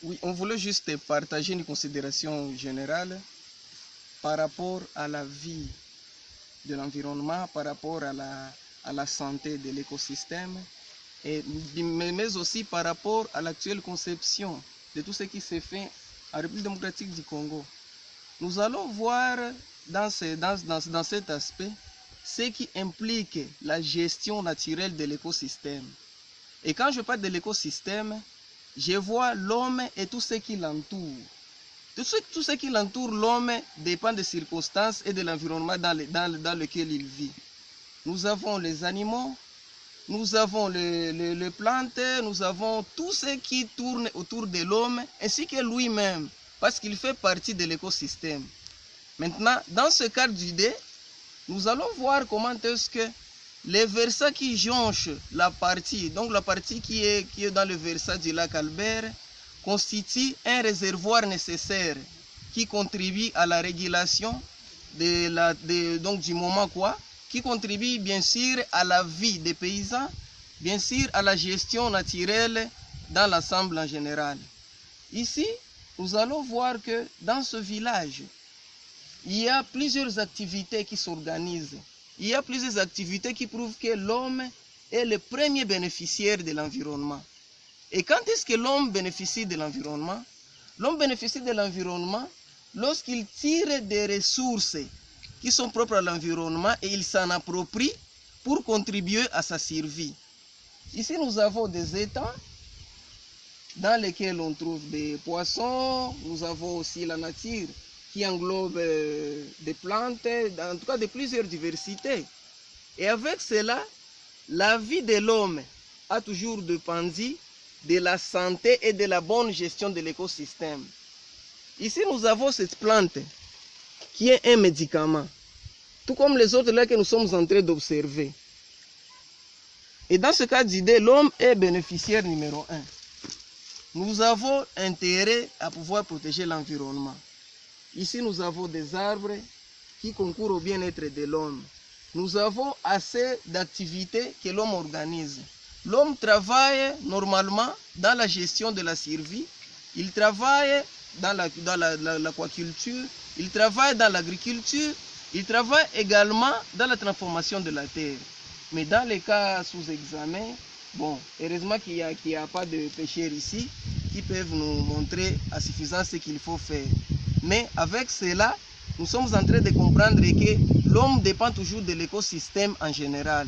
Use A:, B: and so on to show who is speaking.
A: Oui, on voulait juste partager une considération générale par rapport à la vie de l'environnement, par rapport à la santé de l'écosystème, mais aussi par rapport à l'actuelle conception de tout ce qui se fait en République démocratique du Congo. Nous allons voir dans cet aspect ce qui implique la gestion naturelle de l'écosystème. Et quand je parle de l'écosystème, je vois l'homme et tout ce qui l'entoure. Tout ce qui l'entoure, l'homme, dépend des circonstances et de l'environnement dans lequel il vit. Nous avons les animaux, nous avons les plantes, nous avons tout ce qui tourne autour de l'homme, ainsi que lui-même, parce qu'il fait partie de l'écosystème. Maintenant, dans ce cadre d'idée, nous allons voir comment est-ce que les versants qui jonchent la partie, donc la partie qui est dans le versant du lac Albert, constitue un réservoir nécessaire qui contribue à la régulation donc du moment qui contribue bien sûr à la vie des paysans, bien sûr à la gestion naturelle dans l'ensemble en général. Ici, nous allons voir que dans ce village, il y a plusieurs activités qui s'organisent. Il y a plusieurs activités qui prouvent que l'homme est le premier bénéficiaire de l'environnement. Et quand est-ce que l'homme bénéficie de l'environnement? L'homme bénéficie de l'environnement lorsqu'il tire des ressources qui sont propres à l'environnement et il s'en approprie pour contribuer à sa survie. Ici, nous avons des étangs dans lesquels on trouve des poissons. Nous avons aussi la nature qui englobe des plantes, en tout cas de plusieurs diversités. Et avec cela, la vie de l'homme a toujours dépendu de la santé et de la bonne gestion de l'écosystème. Ici, nous avons cette plante qui est un médicament, tout comme les autres là que nous sommes en train d'observer. Et dans ce cas d'idée, l'homme est bénéficiaire numéro 1. Nous avons intérêt à pouvoir protéger l'environnement. Ici, nous avons des arbres qui concourent au bien-être de l'homme. Nous avons assez d'activités que l'homme organise. L'homme travaille normalement dans la gestion de la survie, il travaille dans l'aquaculture, il travaille dans l'agriculture, il travaille également dans la transformation de la terre. Mais dans les cas sous examen, bon, heureusement qu'il n'y a pas de pêcheurs ici qui peuvent nous montrer à suffisance ce qu'il faut faire. Mais avec cela, nous sommes en train de comprendre que l'homme dépend toujours de l'écosystème en général.